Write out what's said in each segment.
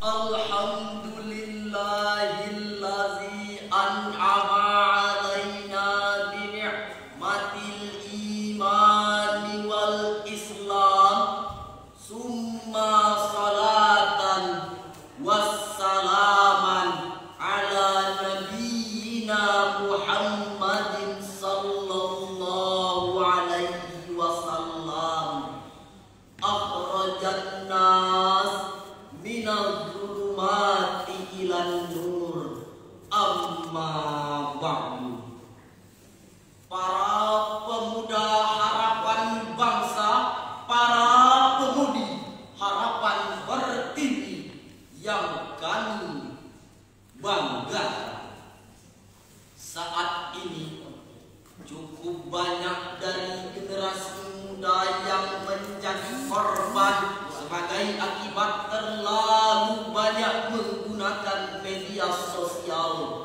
Alhamdulillahillazi an'ama alaina bini'matil imani wal islam. Summa salatan wassalaman ala nabiyyina Muhammadin sallallahu alaihi wasallam. Akhrajan nas minal zulumati ilan nur. Amma ba'du. Para pemuda harapan bangsa, para pemudi harapan pertiwi yang kami banggakan, saat ini cukup banyak dari generasi muda yang menjadi korban sebagai akibat terlalu banyak menggunakan media sosial.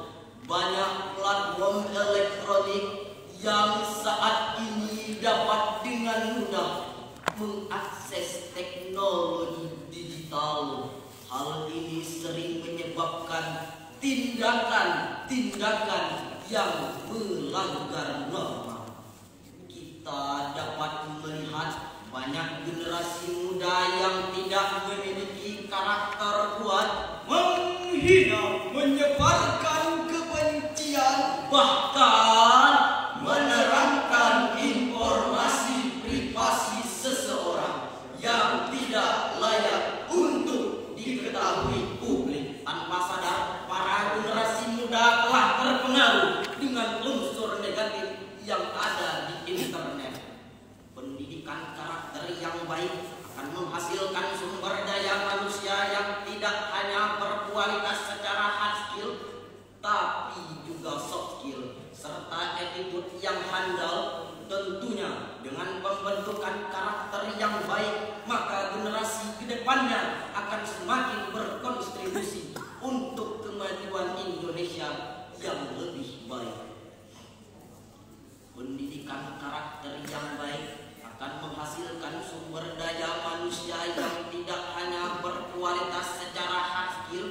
Banyak platform elektronik yang saat ini dapat dengan mudah mengakses teknologi digital. Hal ini sering menyebabkan tindakan-tindakan yang melanggar norma. Kita dapat melihat banyak generasi muda yang tidak memiliki karakter kuat, menghina, menyebarkan kebencian, bahkan menerangkan informasi privasi seseorang yang tidak layak untuk diketahui publik. Tanpa sadar, para generasi muda telah terpengaruh dengan unsur negatif yang ada di internet. Pendidikan karakter yang baik akan menghasilkan sumber daya manusia yang tidak hanya berkualitas secara hard skill, tapi juga soft skill, serta attitude yang handal. Tentunya dengan pembentukan karakter yang baik, maka generasi kedepannya akan semakin berkontribusi untuk kemajuan Indonesia yang lebih baik. Pendidikan karakter yang baik akan menghasilkan sumber daya manusia yang tidak hanya berkualitas secara hard skill,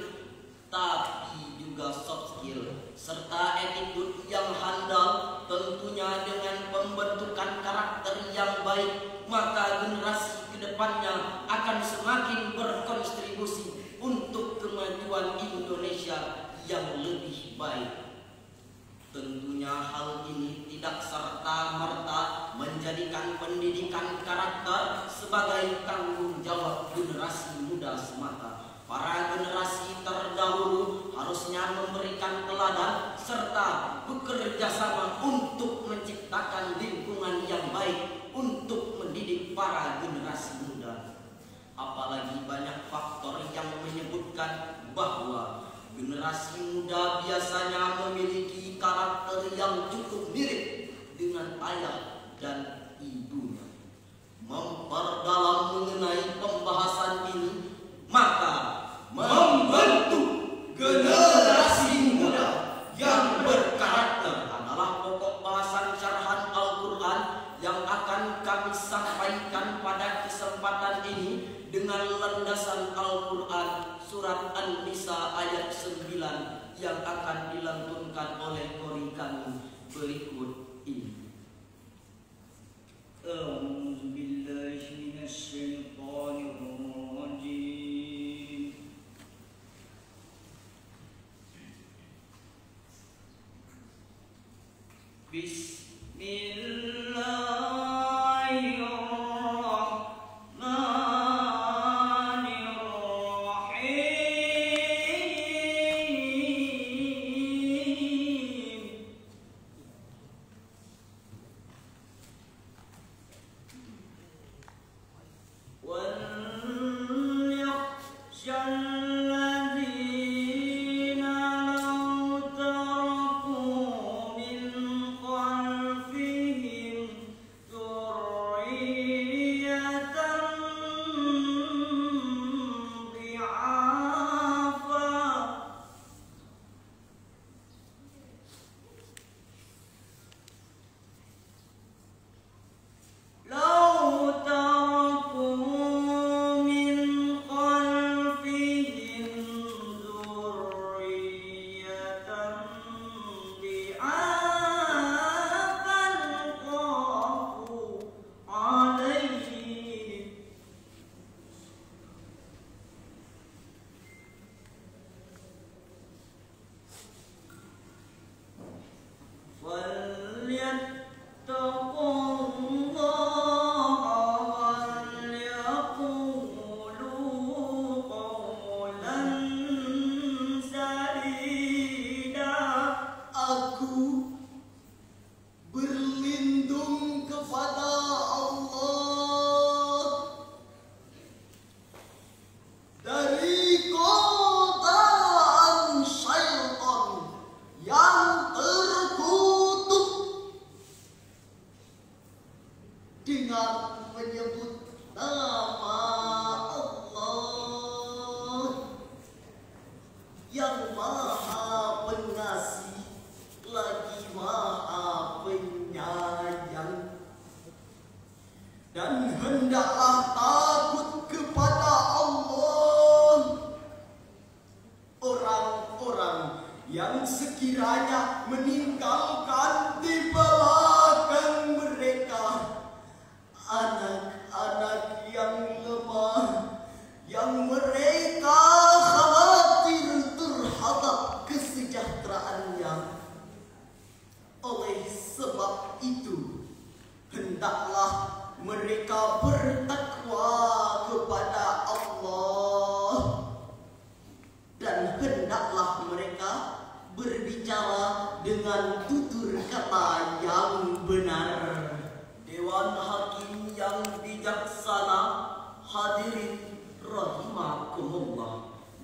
tapi juga soft skill, serta attitude yang handal. Tentunya dengan pembentukan karakter yang baik, maka generasi kedepannya akan semakin berkontribusi untuk kemajuan Indonesia yang lebih baik. Tentunya hal ini tidak serta-merta menjadikan pendidikan karakter sebagai tanggung jawab generasi muda semata. Para generasi terdahulu harusnya memberikan teladan serta bekerja sama untuk menciptakan lingkungan yang baik untuk mendidik para generasi muda. Apalagi banyak faktor yang menyebutkan bahwa generasi muda biasanya memiliki karakter yang cukup mirip dengan ayah dan ibunya. Memperdalam mengenai pembahasan ini, maka membentuk generasi muda yang berkarakter adalah pokok bahasan syarahan Al-Quran yang akan kami sampaikan pada kesempatan ini dengan landasan Al-Quran surat An-Nisa ayat 9 yang akan dilantunkan oleh qori kami berikut ini. ذرية ضعافا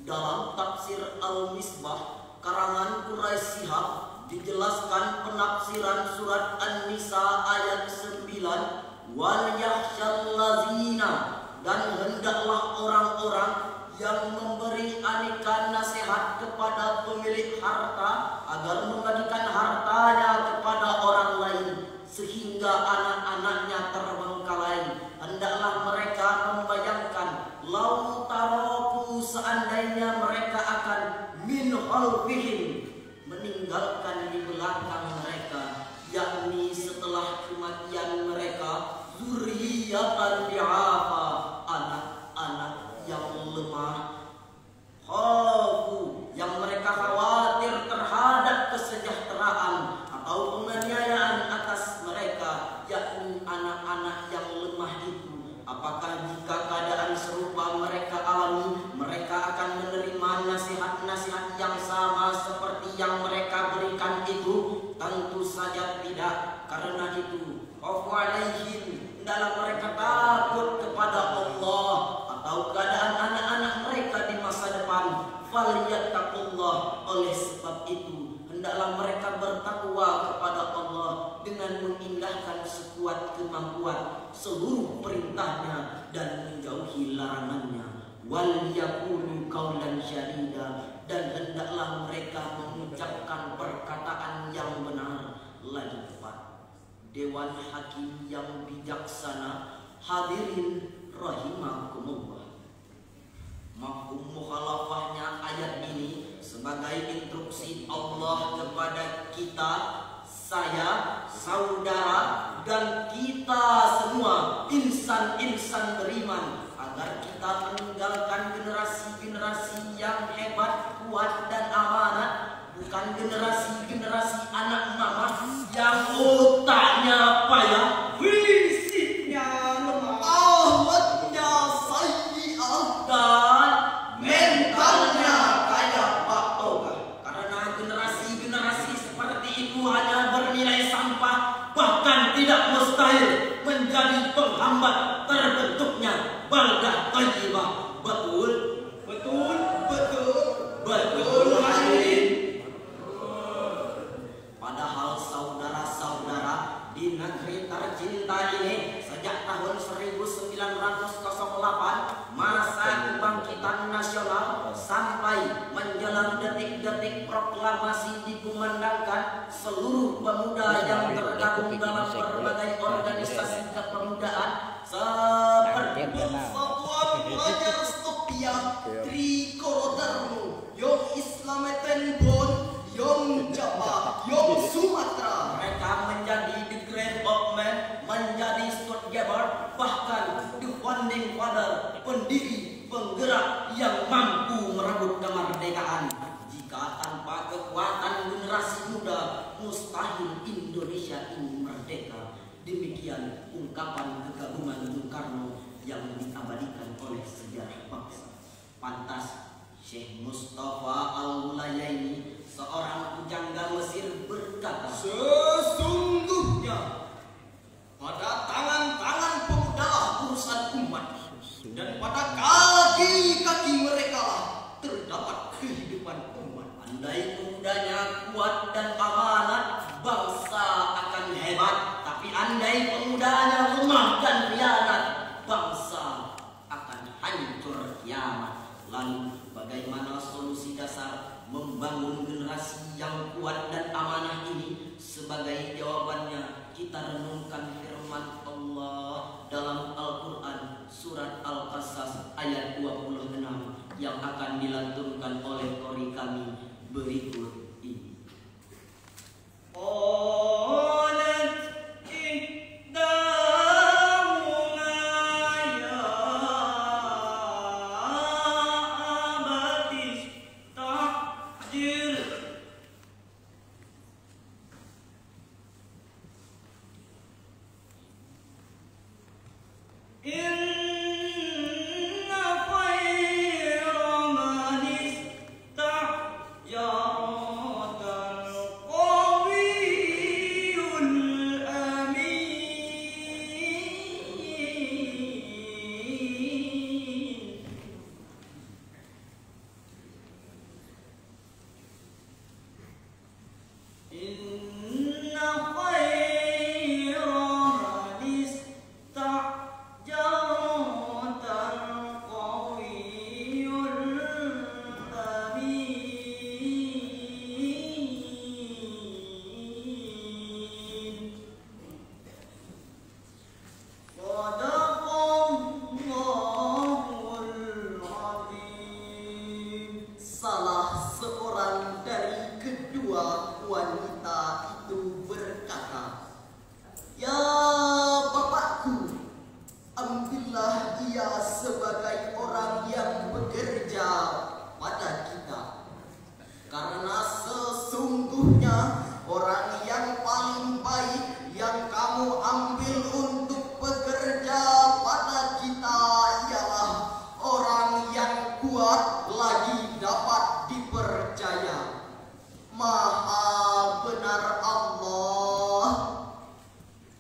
Dalam tafsir Al-Misbah karangan Quraisy Shihab dijelaskan penafsiran surat An-Nisa ayat 9, wal yakhshal lazina, dan hendaklah orang-orang yang memberi aneka nasihat kepada pemilik harta agar membagikan hartanya kepada orang lain sehingga anak-anaknya terbengkalai. Hendaklah mereka membayangkan lau taroku, seandainya mereka akan min khalfihim, meninggalkan di belakang mereka, yakni setelah kematian mereka, zurriyatan di'afa, anak-anak yang lemah, khafu, yang mereka khawatir terhadap kesejahteraan atau penganiayaan atas mereka, yakni anak-anak yang lemah itu. Apakah jika keadaan serupa mereka alami, mereka akan menerima nasihat-nasihat yang sama seperti yang mereka berikan itu? Tentu saja tidak. Karena itu, khafu alaihim, hendaklah mereka takut kepada Allah atau keadaan anak-anak mereka di masa depan. Falyattaqullah, oleh sebab itu hendaklah mereka bertakwa kepada Allah dengan mengindahkan sekuat kemampuan seluruh perintahnya dan menjauhi larangannya. Wal yaqulu qawlan syadida, dan hendaklah mereka mengucapkan perkataan yang benar. Lagi tepat. Dewan Hakim yang bijaksana, hadirin rahimakumullah. Mafhum mukhalafahnya ayat ini sebagai instruksi Allah kepada kita, saya, saudara, dan kita semua insan-insan beriman, agar kita meninggalkan generasi-generasi yang hebat, kuat, dan amanat, bukan generasi-generasi anak mama yang otaknya payah, fisiknya lemah, ahwadnya sayyi'ah, dan mentalnya kayak Pak Toga. Karena generasi-generasi seperti itu hanya bernilai sampah, bahkan tidak mustahil menjadi penghambat terbentuknya baldah thayyibah. Betul? Betul? Betul? Betul hadirin? Padahal saudara-saudara, di negeri tercinta ini sejak tahun 1908 masa kebangkitan nasional sampai menjelang detik-detik proklamasi dikumandangkan, seluruh pemuda yang tergabung dalam berbagai organisasi kepemudaan seperti Persatuan Pelajar Stopia, Trikolodermu, Yom Islameten Bon, Yom Jawa, Yom Sumatera, mereka menjadi the Grand of Men, menjadi Stuttgart, bahkan the founding father, pendiri penggerak yang mampu merebut kemerdekaan. Jika tanpa kekuatan generasi muda, mustahil Indonesia ini merdeka. Demikian ungkapan kegabungan Bung Karno yang diabadikan oleh sejarah bangsa. Pantas Syekh Mustafa Al-Mulayaini, seorang pujangga Mesir, berkata, sesungguhnya pada tangan-tangan pemuda urusan umat, dan pada kaki-kaki mereka lah terdapat kehidupan umat. Andai pemudanya kuat dan amanat, bangsa akan hebat. Tapi andai pemudanya lemah dan khianat, bangsa akan hancur kiamat. Lalu bagaimana solusi dasar membangun generasi yang kuat dan amanah ini? Sebagai jawabannya, kita renungkan firman Allah dalam Al-Quran surat Al-Qasas ayat 26 yang akan dilantunkan oleh qori kami berikut ini. Inna khayra man ista'jarta Salah seorang dari kedua wanita itu berkata, "Ya bapakku, ambillah ia sebagai orang yang bekerja pada kita. Karena sesungguhnya orang yang paling baik yang kamu ambil untuk bekerja pada kita ialah orang yang kuat lagi dapat dipercaya. Maha benar Allah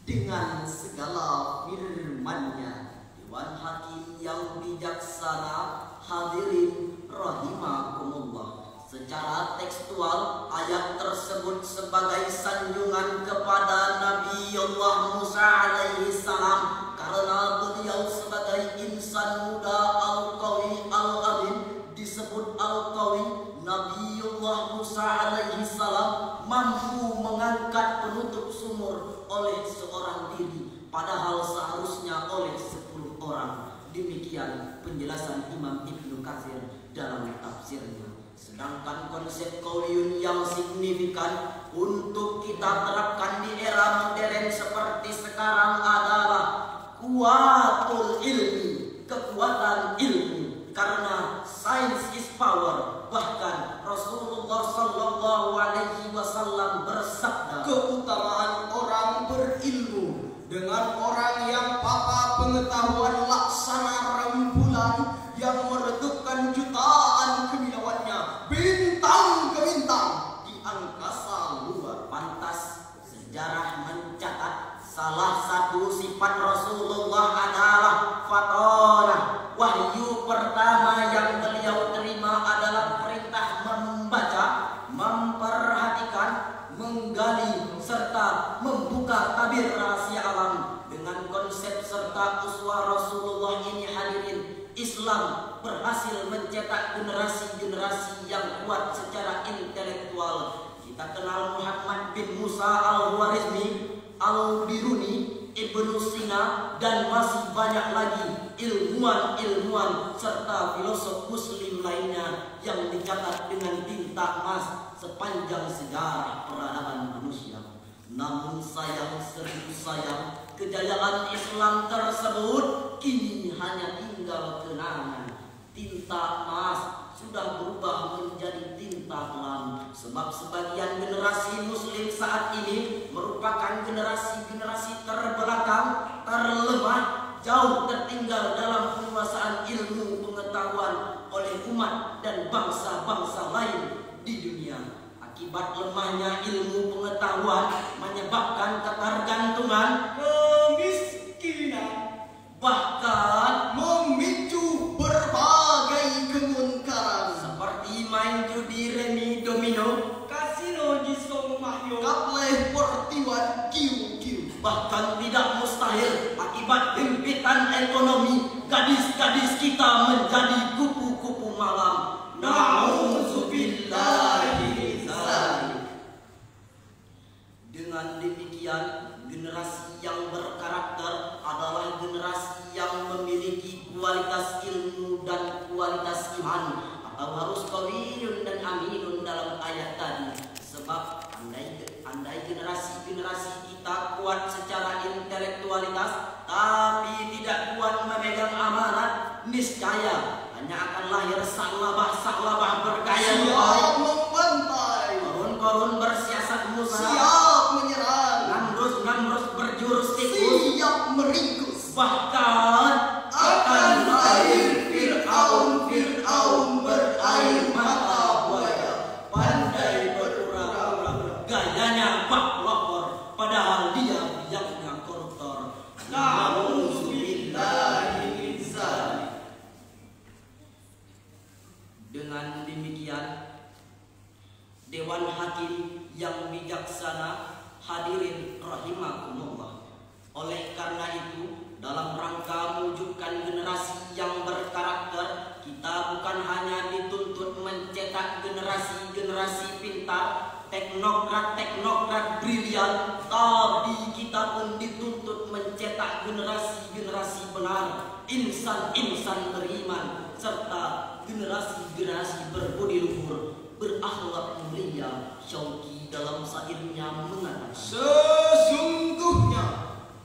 dengan segala firman-Nya." Dewan Hakim yang bijaksana, hadirin rahimakumullah. Secara tekstual, ayat tersebut sebagai sanjungan kepada Nabi Allah Musa alaihi salam, karena beliau sebagai insan muda al-qawi al-amin disebut al-qawi. Nabi Allah Musa alaihi salam mampu mengangkat penutup sumur oleh seorang diri, padahal seharusnya oleh 10 orang. Demikian penjelasan Imam Ibnu Katsir dalam tafsirnya. Sedangkan konsep qauliyun yang signifikan untuk kita terapkan di era modern seperti sekarang adalah kuatul ilmi, kekuatan ilmu. Karena science is power. Bahkan Rasulullah Sallallahu Alaihi Wasallam bersabda, keutamaan orang berilmu dengan orang yang papa pengetahuan laksana rembulan yang meredupkan jutaan kilauannya bintang ke bintang di angkasa luar. Pantas sejarah mencatat salah satu sifat Rasulullah adalah fatonah. Wahyu pertama yang beliau terima adalah perintah membaca, memperhatikan, menggali, serta membuka tabir rahasia alam. Dengan konsep serta uswah Rasulullah ini, hadirin, Islam berhasil mencetak generasi-generasi yang kuat secara intelektual. Kita kenal Muhammad bin Musa al-Khwarizmi, al-Biruni, Ibnu Sina, dan masih banyak lagi ilmuwan-ilmuwan serta filosof muslim lainnya yang dicatat dengan tinta emas sepanjang sejarah peradaban manusia. Namun sayang, seribu sayang, kejayaan Islam tersebut kini hanya tinggal kenangan. Tinta emas sudah berubah menjadi tinta kelam, sebab sebagian generasi muslim saat ini merupakan generasi-generasi terbelakang, terlemah, jauh tertinggal dalam penguasaan ilmu pengetahuan oleh umat dan bangsa-bangsa lain di dunia. Akibat lemahnya ilmu pengetahuan menyebabkan ketergantungan, kemiskinan, bahkan memicu berbagai kemunkaran seperti main judi, remi, domino, kasino, disco, mahyo, kapleh, portiwan, kiu-kiu. Bahkan tidak mustahil akibat himpitan ekonomi gadis-gadis kita menjadi kupu-kupu malam. Na'udzubillahi min dzalik. Dengan demikian, generasi yang berkarakter adalah generasi yang memiliki kualitas ilmu dan kualitas iman, atau harus qawiyun dan aminun dalam ayat tadi. Sebab andai generasi-generasi kita kuat secara intelektualitas tapi tidak kuat memegang amanat, niscaya hanya akan lahir saklabah-saklabah bergaya siap membantai, korun-korun bersiasat musa, siap menyerang, namrus berjurus tikus, siap meringkus. Bahkan akan lahir Fir'aun berair mata buaya, pandai berpura-pura, gayanya bak lapor, padahal dia biangnya koruptor. Na'udzubillahi min dzalik. Dengan demikian, Dewan Hakim yang bijaksana, hadirin rahimakumullah, oleh karena itu, dalam rangka mewujudkan generasi yang berkarakter, kita bukan hanya dituntut mencetak generasi-generasi pintar, teknokrat brilian, tapi kita pun dituntut mencetak generasi-generasi benar, insan-insan beriman, serta generasi-generasi berbudi luhur, berakhlak mulia. Syauqi dalam syairnya mengatakan, sesungguhnya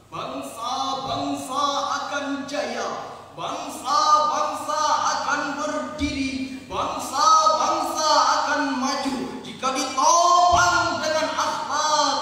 bangsa-bangsa akan jaya, bangsa-bangsa akan berdiri, bangsa-bangsa akan maju jika ditopang dengan akhlak.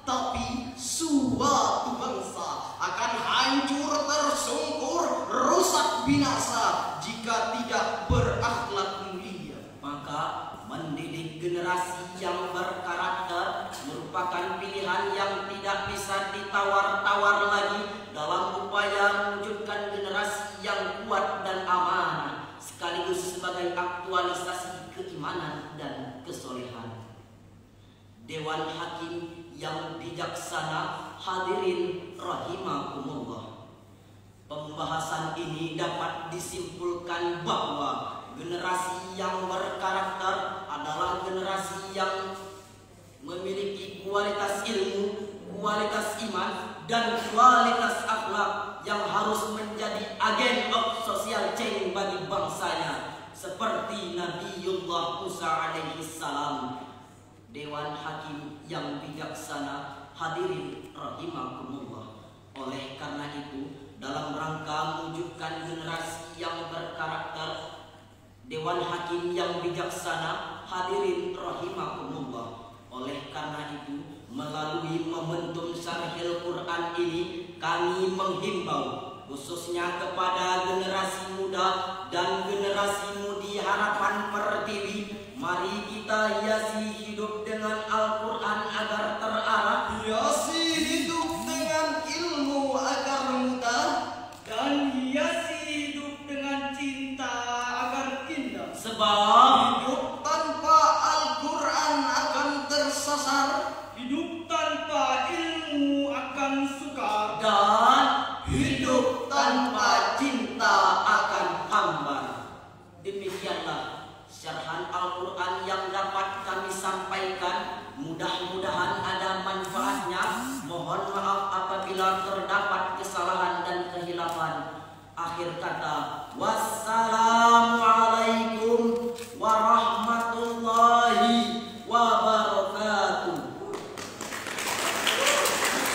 Tapi suatu bangsa akan hancur, tersungkur, rusak, binasa jika tidak berakhlak mulia. Maka mendidik generasi yang berkarakter merupakan pilihan yang tidak bisa ditawar-tawar lagi dalam upaya mewujudkan generasi yang kuat dan amanah, sekaligus sebagai aktualisasi keimanan dan kesolehan. Dewan Hakim yang bijaksana, hadirin rahimakumullah. Pembahasan ini dapat disimpulkan bahwa generasi yang berkarakter adalah generasi yang memiliki kualitas ilmu, kualitas iman, dan kualitas akhlak yang harus menjadi agen of social change bagi bangsanya, seperti Nabiullah Musa alaihi salam. Dewan Hakim yang bijaksana, hadirin rahimakumullah. Oleh karena itu, dalam rangka mewujudkan generasi yang berkarakter, Dewan Hakim yang bijaksana, hadirin rahimakumullah. Oleh karena itu, melalui momentum Syarhil Quran ini, kami menghimbau khususnya kepada generasi muda dan generasi mudi harapan Pertiwi, mari kita hiasi hidup dengan Al-Quran agar terarah, Hiasi hidup dengan ilmu agar mudah, dan hiasi hidup dengan cinta agar indah. sebab hidup